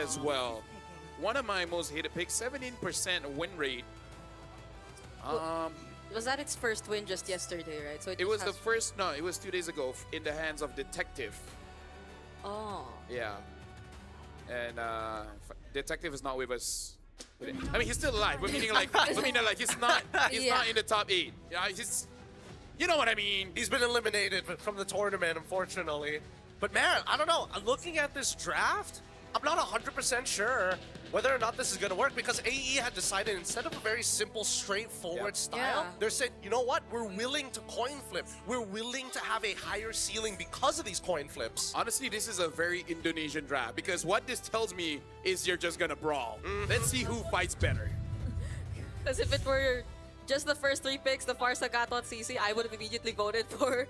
as well. One of my most hated picks, 17% win rate. Was that its first win just yesterday, right? So It was the first, no, it was 2 days ago in the hands of Detective. Oh. Yeah. And Detective is not with us. I mean, he's still alive. But meaning like, he's not in the top 8. Yeah, he's, you know what I mean. He's been eliminated from the tournament, unfortunately. But man, I don't know. Looking at this draft, I'm not 100% sure whether or not this is going to work because AE had decided instead of a very simple, straightforward style, they said, you know what? We're willing to coin flip. We're willing to have a higher ceiling because of these coin flips. Honestly, this is a very Indonesian draft because what this tells me is you're just going to brawl. Let's see who fights better. Because if it were just the first 3 picks, the Farsa, Gatot, CC, I would have immediately voted for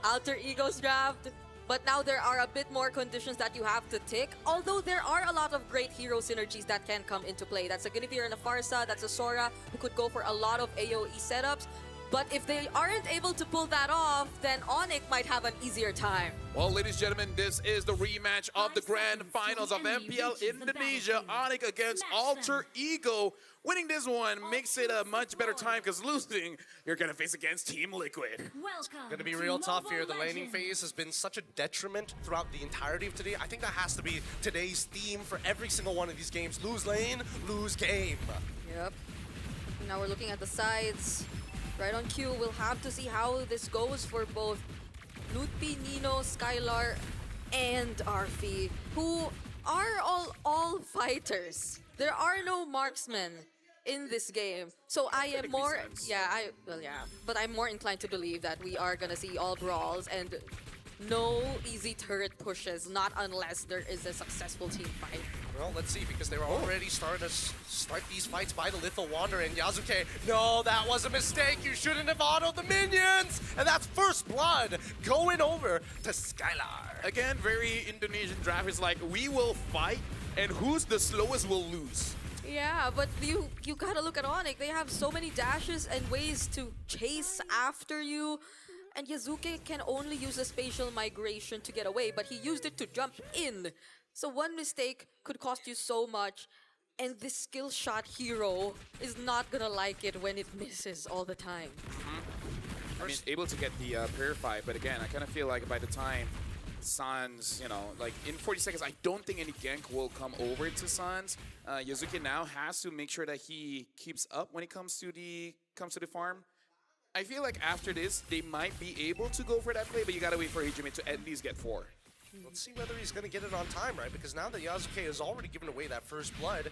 Alter Ego's draft. But now there are a bit more conditions that you have to tick. Although there are a lot of great hero synergies that can come into play. That's a Guinevere and a Farsa, that's a Sora who could go for a lot of AoE setups. But if they aren't able to pull that off, then ONIC might have an easier time. Well, ladies and gentlemen, this is the rematch of the grand finals of MPL Indonesia. ONIC against Alter Ego. Winning this one makes it a much better time because losing, you're going to face against Team Liquid. Going to be real tough here. The laning phase has been such a detriment throughout the entirety of today. I think that has to be today's theme for every single one of these games. Lose lane, lose game. Yep. Now we're looking at the sides. Right on cue, we'll have to see how this goes for both Lutpi, Nino, Skylar, and Arfi, who are all fighters. There are no marksmen in this game. So I am more, but I'm more inclined to believe that we are gonna see all brawls and no easy turret pushes, not unless there is a successful team fight. Well, let's see, because they were already starting to start these fights by the Little Wanderer and Yasuke. No, that was a mistake. You shouldn't have autoed the minions. And that's first blood going over to Skylar. Again, very Indonesian draft is like, we will fight, and who's the slowest will lose. Yeah, but you gotta look at ONIC. They have so many dashes and ways to chase after you. And Yasuke can only use a spatial migration to get away, but he used it to jump in. So one mistake could cost you so much, and this skill shot hero is not gonna like it when it misses all the time. I mean, able to get the Purify, but again, I kind of feel like by the time Sans, you know, like in 40 seconds, I don't think any gank will come over to Sans. Yasuke now has to make sure that he keeps up when it comes to the farm. I feel like after this, they might be able to go for that play, but you gotta wait for Hijime to at least get 4. Let's see whether he's going to get it on time, right? Because now that Yasuke has already given away that first blood,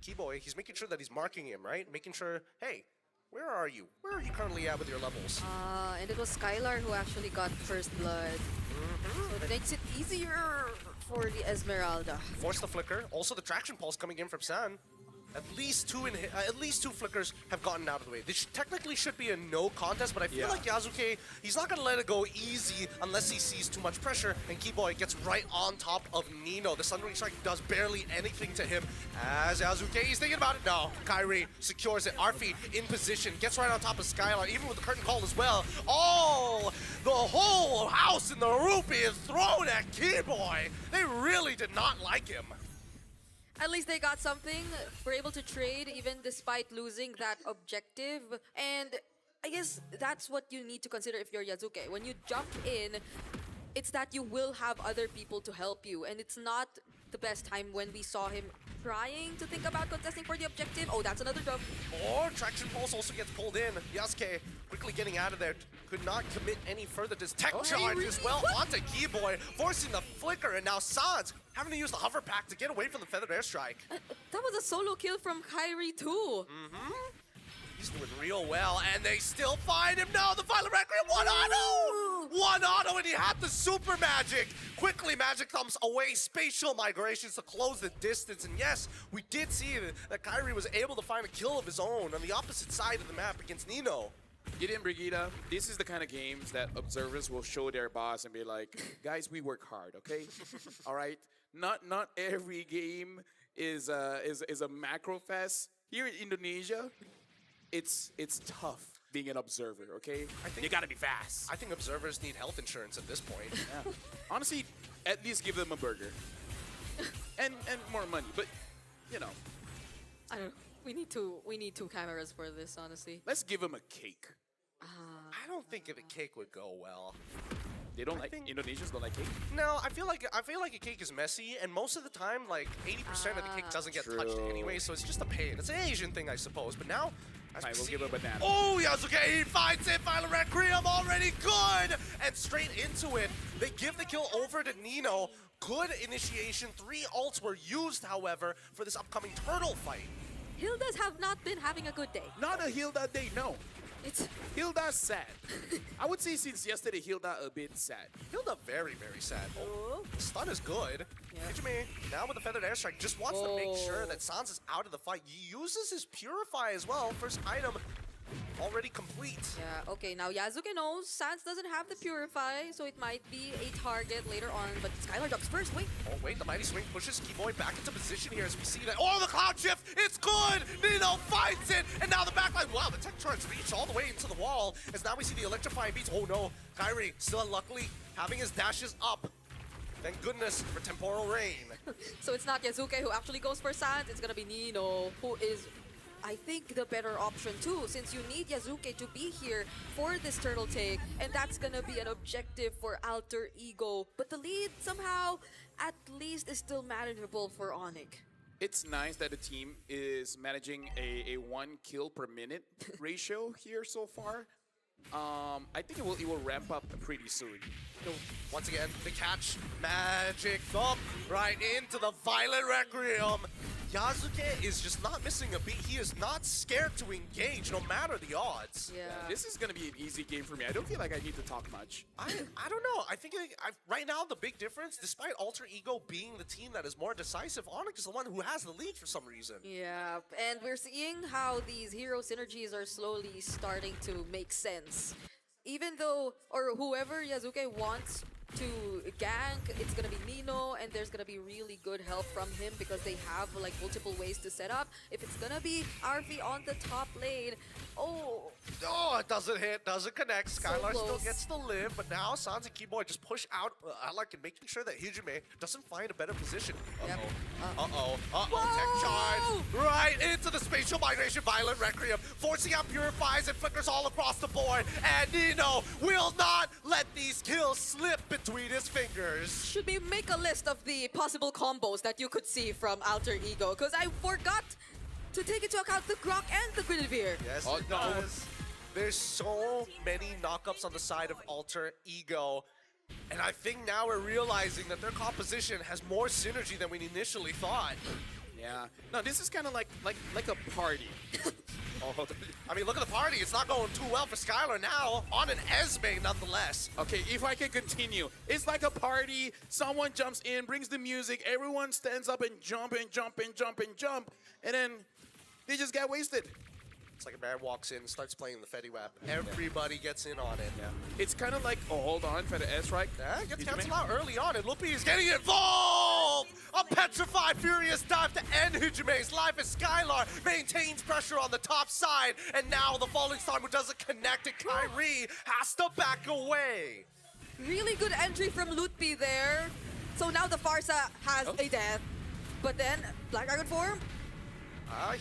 Keyboy, he's making sure that he's marking him, right? Making sure, hey, where are you? Where are you currently at with your levels? And it was Skylar who actually got first blood. So it makes it easier for the Esmeralda. Force the flicker. Also the traction pulse coming in from San. At least two flickers have gotten out of the way. This technically should be a no contest, but I feel like Yasuke, he's not gonna let it go easy unless he sees too much pressure, and Keyboy gets right on top of Nino. The Sundering Strike does barely anything to him as Yasuke, he's thinking about it. No, Kyrie secures it. Arfi in position, gets right on top of Skylar, even with the curtain call as well. Oh, the whole house in the rupee is thrown at Keyboy. They really did not like him. At least they got something. We're able to trade even despite losing that objective. And I guess that's what you need to consider if you're Yasuke. When you jump in, it's that you will have other people to help you. And it's not the best time when we saw him trying to think about contesting for the objective. Oh, that's another jump. Or Traction Pulse also gets pulled in. Yasuke quickly getting out of there. Could not commit any further. This tech charge as well onto Keyboy, forcing the flicker, and now Sans having to use the hover pack to get away from the feathered airstrike. That was a solo kill from Kyrie too. He's doing real well, and they still find him. No, the Violet Requiem, one auto! One auto, and he had the super magic. Quickly, magic comes away. Spatial migrations to close the distance. And yes, we did see that Kyrie was able to find a kill of his own on the opposite side of the map against Nino. Gideon Brigida, this is the kind of games that observers will show their boss and be like, guys, we work hard, okay? All right? Not every game is a macro fest. Here in Indonesia, it's tough being an observer, okay? You gotta be fast. I think observers need health insurance at this point. Yeah. Honestly, at least give them a burger. and more money. But you know, I don't know. We need two cameras for this, honestly. let's give him a cake. I don't think the cake would go well. They don't I like think- Indonesians don't like cake. No, I feel like a cake is messy, and most of the time, like 80% of the cake doesn't get touched True. anyway, so it's just a pain. It's an Asian thing, I suppose. But now, as Fine, we we'll see- give a banana. Oh, Yasuke, he finds it. Violet Requiem already good, and straight into it. They give the kill over to Nino. Good initiation. 3 ults were used, however, for this upcoming turtle fight. Hildas have not been having a good day. Not a Hilda day, no. It's Hilda's sad. I would say since yesterday, Hilda a bit sad. Hilda very, very sad. Oh, the stun is good. Yeah. Hijime, now with the feathered airstrike, just wants to make sure Oh. that Sans is out of the fight. He uses his Purify as well. First item already complete. Yeah, okay, now Yasuke knows Sans doesn't have the Purify, so it might be a target later on, but Skylar drops first, wait. Oh, wait, the Mighty Swing pushes Keyboy back into position here as we see that. Oh, the Cloud Shift! It's good! Nino finds it! And now the backline. Wow, the tech charge reached all the way into the wall as now we see the electrifying beats. Oh no, Kyrie still unluckily having his dashes up. Thank goodness for Temporal Rain. So it's not Yasuke who actually goes for Sans, it's gonna be Nino, who is, I think, the better option too, since you need Yasuke to be here for this turtle take, and that's gonna be an objective for Alter Ego. But the lead somehow, at least, is still manageable for ONIC. It's nice that the team is managing a 1 kill per minute ratio here so far. I think it will ramp up pretty soon. Once again, the catch, magic thump right into the Violet Requiem. Yasuke is just not missing a beat. He is not scared to engage no matter the odds. Yeah. This is gonna be an easy game for me. I don't feel like I need to talk much. I don't know. I think right now the big difference, despite Alter Ego being the team that is more decisive, ONIC is the one who has the lead for some reason. Yeah, and we're seeing how these hero synergies are slowly starting to make sense. Even though, or whoever Yasuke wants to gank, it's gonna be Nino, and there's gonna be really good help from him because they have like multiple ways to set up. If it's gonna be Arfi on the top lane, oh, Oh, it doesn't hit, doesn't connect. Skylar still close. gets to live, but now Sans and Keyboy just push out Alec and making sure that Hijime doesn't find a better position. Yep. Uh-oh, tech Whoa! charge right into the spatial migration Violet Requiem, forcing out Purifies and Flickers all across the board, and Nino will not let these kills slip between his fingers. should we make a list of the possible combos that you could see from Alter Ego? Because I forgot to take into account the Grok and the Guinevere. Yes, Oh, it no. does. There's so many knockups on the side of Alter Ego. And I think now we're realizing that their composition has more synergy than we initially thought. Yeah. No, this is kind of like a party. Oh, I mean, look at the party. It's not going too well for Skylar now. On an Esme, nonetheless. okay, if I can continue. It's like a party. Someone jumps in, brings the music. Everyone stands up and jump and jump and jump and jump. And then they just get wasted. It's like a man walks in, starts playing the Fetty Wap. Everybody gets in on it. It's kind of like, oh, hold on, for the S, right? Yeah, gets canceled out early on, and Lupi is getting involved! A petrified, furious dive to end Hijime's life as Skylar maintains pressure on the top side, and now the falling star who doesn't connect, and Kyrie has to back away. Really good entry from Lutpi there. So now the Farsa has a death. But then, Black Dragon form?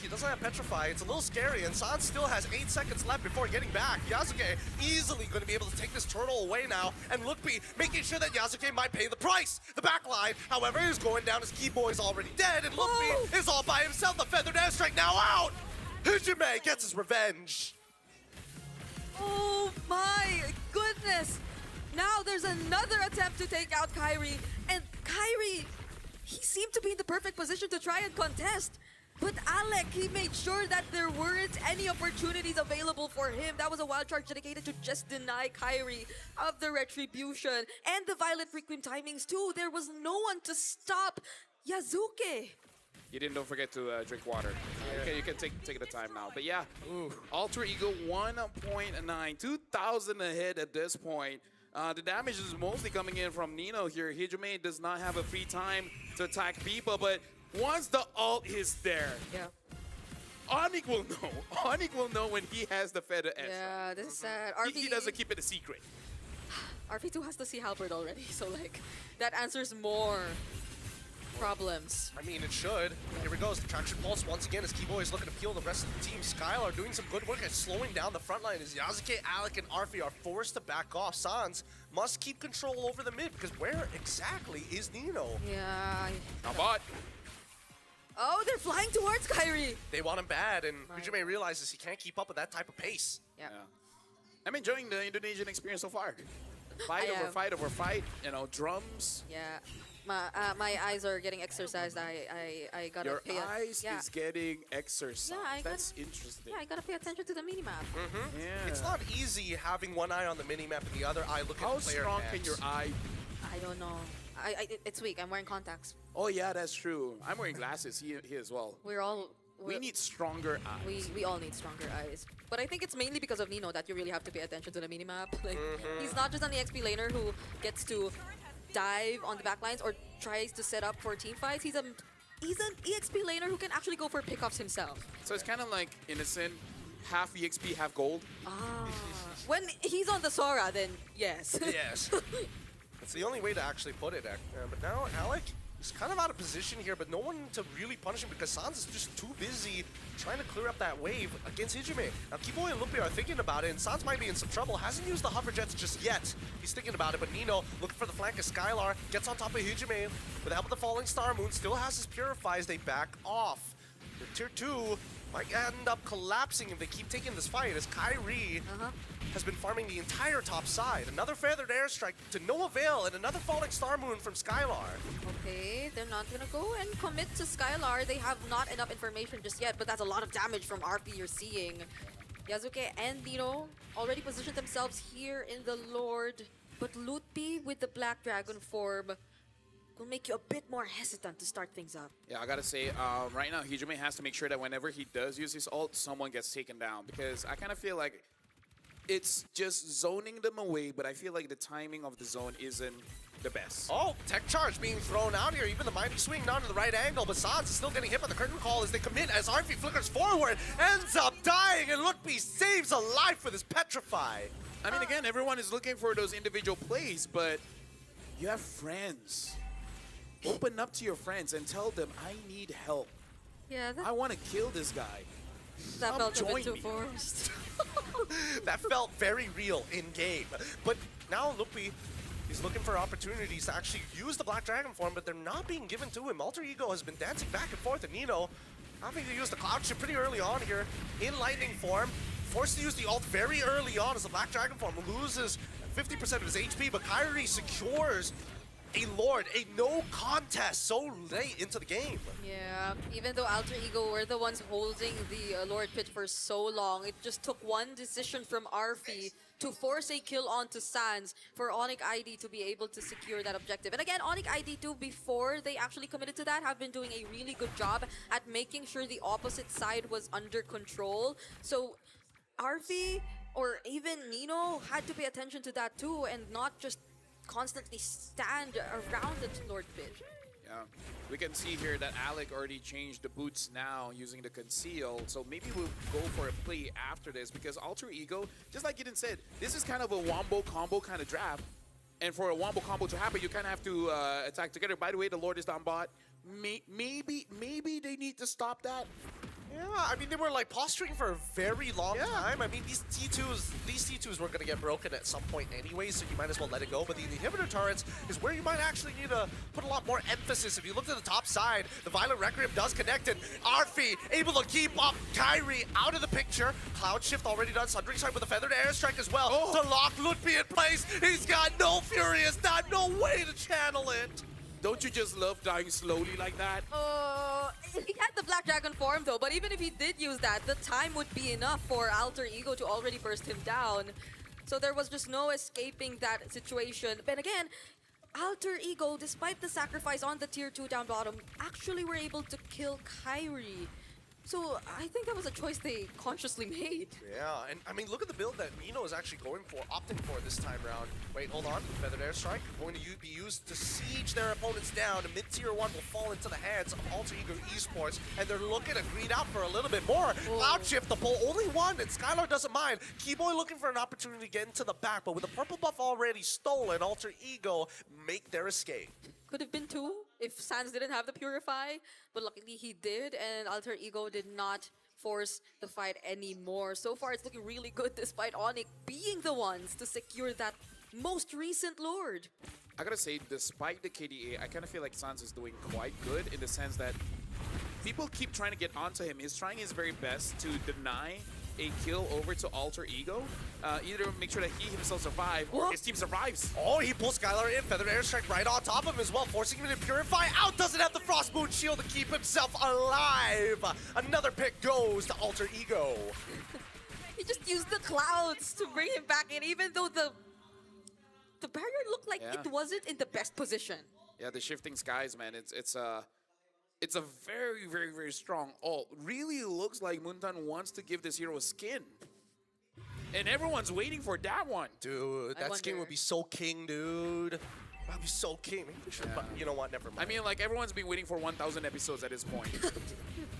He doesn't have Petrify. It's a little scary, and Sans still has 8 seconds left before getting back. Yasuke easily going to be able to take this turtle away now, and Lookby making sure that Yasuke might pay the price. The backline, however, is going down as Keyboy's already dead, and Lookby is all by himself. The feathered airstrike now out. Hijime gets his revenge. Oh my goodness! Now there's another attempt to take out Kyrie, and Kyrie, he seemed to be in the perfect position to try and contest. But Alec, he made sure that there weren't any opportunities available for him. That was a wild charge dedicated to just deny Kyrie of the retribution and the Violet Requiem timings too. There was no one to stop Yasuke. You didn't, don't forget to drink water. Okay, you can take the time now. But yeah, Alter Ego 1.9, 2,000 ahead at this point. The damage is mostly coming in from Nino here. Hijime does not have a free time to attack people, but once the ult is there, Yeah. ONIC will know. ONIC will know when he has the feather S. Yeah, this is sad. He doesn't keep it a secret. RP2 has to see Halberd already, so like, that answers more. problems. I mean, it should. Here we go. The traction pulse once again as Kiboy is looking to peel the rest of the team. Skylar doing some good work at slowing down the front line as Yasuke, Alec, and Arfi are forced to back off. Sans must keep control over the mid because where exactly is Nino? Yeah. Now bot. Oh, they're flying towards Kyrie. They want him bad, and Right. Hujime realizes he can't keep up with that type of pace. Yeah. Yeah. I'm enjoying the Indonesian experience so far. Fight I over am. fight over fight. You know, drums. Yeah. My eyes are getting exercised. I gotta Your pay eyes yeah. is getting exercised. Yeah, I That's gotta- interesting. Yeah, I gotta pay attention to the minimap. Yeah. It's not easy having one eye on the minimap and the other eye looking How at player strong hands. can your eye? I don't know. It's weak. I'm wearing contacts. Oh yeah, that's true. I'm wearing glasses. He as well. We We need stronger eyes. we all need stronger eyes. But I think it's mainly because of Nino that you really have to pay attention to the minimap. Like he's not just an EXP laner who gets to dive on the backlines or tries to set up for team fights. He's an EXP laner who can actually go for pickoffs himself. So it's kind of like Innocent, half EXP, half gold. Ah. When he's on the Sora, then yes. Yes. That's the only way to actually put it. But now Alec is kind of out of position here, but no one to really punish him because Sans is just too busy trying to clear up that wave against Hijime. Now Kiboy and Lupi are thinking about it, and Sans might be in some trouble. Hasn't used the hover jets just yet. He's thinking about it, but Nino looking for the flank as Skylar gets on top of Hijime. With the help of the falling star moon, still has his Purify as they back off. The tier 2 might end up collapsing if they keep taking this fight as Kyrie has been farming the entire top side. Another feathered airstrike to no avail and another falling star moon from Skylar. Okay, they're not gonna go and commit to Skylar. They have not enough information just yet, but that's a lot of damage from RP you're seeing. Yasuke and Nino already positioned themselves here in the Lord, but Lutpi with the Black Dragon form will make you a bit more hesitant to start things up. Yeah, I gotta say, right now Hijime has to make sure that whenever he does use his ult, someone gets taken down because I kind of feel like it's just zoning them away, but I feel like the timing of the zone isn't the best. Oh, tech charge being thrown out here. Even the mighty swing down to the right angle, but Sans is still getting hit by the curtain call as they commit as Arfi flickers forward, ends up dying, and Lutpi saves a life with his Petrify. I mean, again, everyone is looking for those individual plays, but you have friends. Open up to your friends and tell them, I need help. Yeah, I want to kill this guy. that come felt a bit join too me. forced. That felt very real in game. But now Lutpi is looking for opportunities to actually use the Black Dragon form, but they're not being given to him. Alter Ego has been dancing back and forth, and Nino having to use the Cloud Shift pretty early on here in Lightning form. Forced to use the ult very early on as the Black Dragon form loses 50% of his HP, but Kyrie secures a Lord, a no contest so late into the game. Yeah, even though Alter Ego were the ones holding the Lord Pit for so long, it just took one decision from Arfi to force a kill onto Sans for ONIC ID to be able to secure that objective. And again, ONIC ID 2, before they actually committed to that, have been doing a really good job at making sure the opposite side was under control. So Arfi or even Nino had to pay attention to that too and not just constantly stand around the Lord Pit. Yeah, we can see here that Alec already changed the boots now using the conceal. So maybe we'll go for a play after this because Alter Ego, just like Eden said, this is kind of a wombo combo kind of draft. And for a wombo combo to happen, you kind of have to attack together. By the way, the Lord is down bot. Maybe they need to stop that. Yeah, I mean, they were like posturing for a very long time. I mean, these T2s were going to get broken at some point anyway, so you might as well let it go. But the inhibitor turrets is where you might actually need to put a lot more emphasis. If you look to the top side, the Violent Requiem does connect, and Arfi able to keep up Kyrie out of the picture. Cloud Shift already done. Sundering Strike with a Feathered Airstrike as well to lock Lutpi in place. He's got no Furious, not no way to channel it. Don't you just love dying slowly like that? He had the Black Dragon form though, but even if he did use that, the time would be enough for Alter Ego to already burst him down. So there was just no escaping that situation. But again, Alter Ego, despite the sacrifice on the tier 2 down bottom, actually were able to kill Kyrie. So I think that was a choice they consciously made. Yeah, and I mean, look at the build that Nino is actually opting for this time around. Wait, hold on. Feathered Airstrike going to be used to siege their opponents down. And mid-tier 1 will fall into the hands of Alter Ego Esports, and they're looking to greed out for a little bit more. Cloud Shift, the pull, only one, and Skylar doesn't mind. Keyboy looking for an opportunity to get into the back, but with the purple buff already stolen, Alter Ego make their escape. Could have been 2. if Sans didn't have the Purify, but luckily he did, and Alter Ego did not force the fight anymore. So far, it's looking really good despite ONIC being the ones to secure that most recent Lord. I gotta say, despite the KDA, I kind of feel like Sans is doing quite good in the sense that people keep trying to get onto him. He's trying his very best to deny a kill over to Alter Ego. Either make sure that he himself survives or his team survives. Oh, he pulls Skylar in. Feather Airstrike right on top of him as well, forcing him to Purify. Out doesn't have the Frost Moon Shield to keep himself alive. Another pick goes to Alter Ego. He just used the clouds to bring him back in, even though the barrier looked like it wasn't in the best position. Yeah, the shifting skies, man. It's a very, very, very strong ult. Really looks like Muntan wants to give this hero a skin. And everyone's waiting for that one. Dude, that skin would be so king, dude. That'd be so king. Maybe we should, but you know what? Never mind. I mean, like, everyone's been waiting for 1,000 episodes at this point.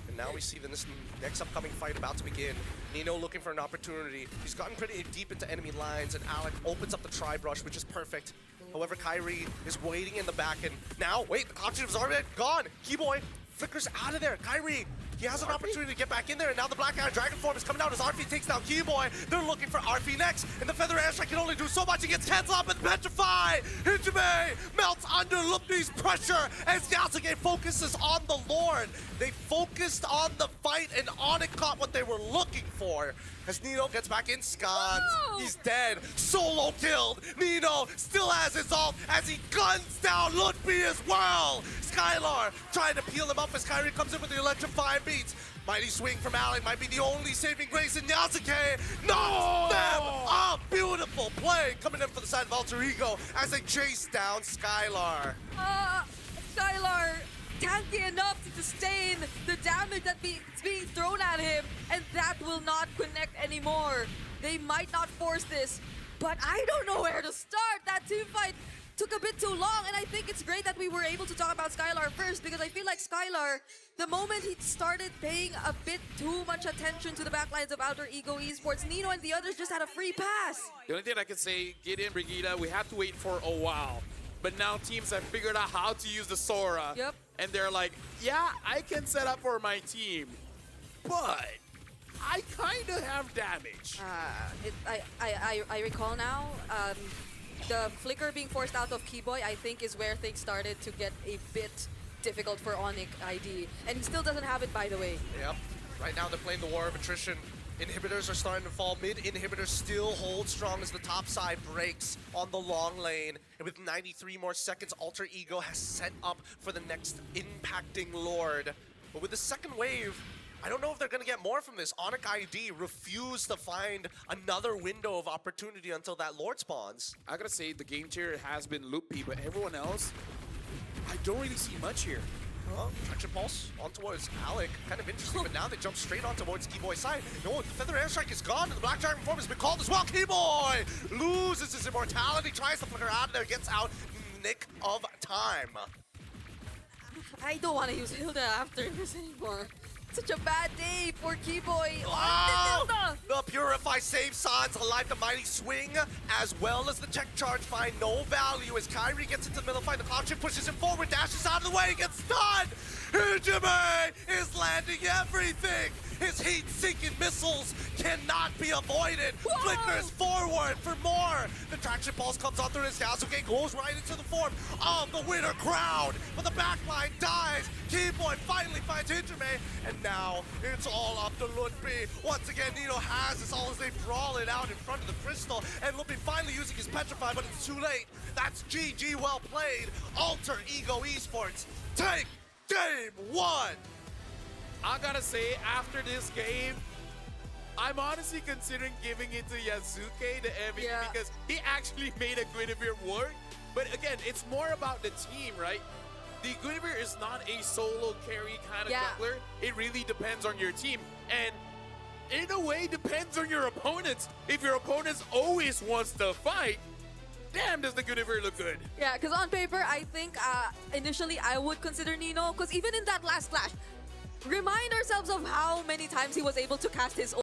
And now we see this next upcoming fight about to begin. Nino looking for an opportunity. He's gotten pretty deep into enemy lines, and Alec opens up the tri-brush, which is perfect. However, Kyrie is waiting in the back, and now, wait, the objective's already gone. Keyboy flickers out of there. Kyrie, he has an opportunity to get back in there, and now the Black Iron Dragon form is coming out as Arfi takes down Keyboy. They're looking for Arfi next, and the Feather Airstrike can only do so much. He gets canceled up and Petrify. Hijime melts under Lupni's pressure as Yasuke focuses on the Lord. They focused on the fight, and ONIC caught what they were looking for. As Nino gets back in, Scans, he's dead. Solo killed. Nino still has his ult as he guns down Lutfi as well. Skylar trying to peel him up as Kyrie comes in with the electrifying beats. Mighty swing from Alec might be the only saving grace in Yasuke. Knocks them up. Beautiful play coming in for the side of Alter Ego as they chase down Skylar. Skylar tanky enough to sustain the damage that's being thrown at him, and that will not connect anymore. They might not force this, but I don't know where to start. That team fight took a bit too long, and I think it's great that we were able to talk about Skylar first, because I feel like Skylar, the moment he started paying a bit too much attention to the backlines of Alter Ego Esports, Nino and the others just had a free pass. The only thing I can say, Gideon, Brigida, we had to wait for a while. But now teams have figured out how to use the Sora. Yep. And they're like, yeah, I can set up for my team, but I kind of have damage. I recall now, the flicker being forced out of Keyboy, I think, is where things started to get a bit difficult for ONIC ID. And he still doesn't have it, by the way. Yep. Right now they're playing the war of attrition. Inhibitors are starting to fall. Mid inhibitors still hold strong as the top side breaks on the long lane. And with 93 more seconds, Alter Ego has set up for the next impacting Lord. But with the second wave, I don't know if they're going to get more from this. ONIC ID refused to find another window of opportunity until that Lord spawns. I gotta say, the game chair has been loopy, but everyone else, I don't really see much here. Well, Traction Pulse on towards Alec. Kind of interesting, but now they jump straight on towards Keyboy's side. No, the Feather Airstrike is gone, and the Black Dragon form has been called as well. Keyboy loses his immortality, tries to flicker out of there, gets out in the nick of time. I don't want to use Hilda after this anymore. Such a bad day for Keyboy. Oh, the Purify saves Sans alive. The Mighty Swing, as well as the Tech Charge, find no value as Kyrie gets into the middle fight. The Cloud Chip pushes him forward, dashes out of the way, gets stunned. Hijime is landing everything. His heat-seeking missiles cannot be avoided. Whoa. Flickers forward for more. The Traction Pulse comes on through his Yasuke, goes right into the form of the winter crowd. But the backline dies. Keyboy finally finds Hijime, and now it's all up to Lutfi. Once again, Nino has this all as they brawl it out in front of the crystal, and Lutfi finally using his Petrify, but it's too late. That's GG, well played. Alter Ego Esports take game one. I gotta say, after this game, I'm honestly considering giving it to Yasuke, the MVP, because he actually made a Guinevere work. But again, it's more about the team, right? The Guinevere is not a solo carry kind of jungler. It really depends on your team. And in a way, depends on your opponents. If your opponents always wants to fight, damn, does the Guinevere look good. Yeah, because on paper, I think initially I would consider Nino, because even in that last flash, remind ourselves of how many times he was able to cast his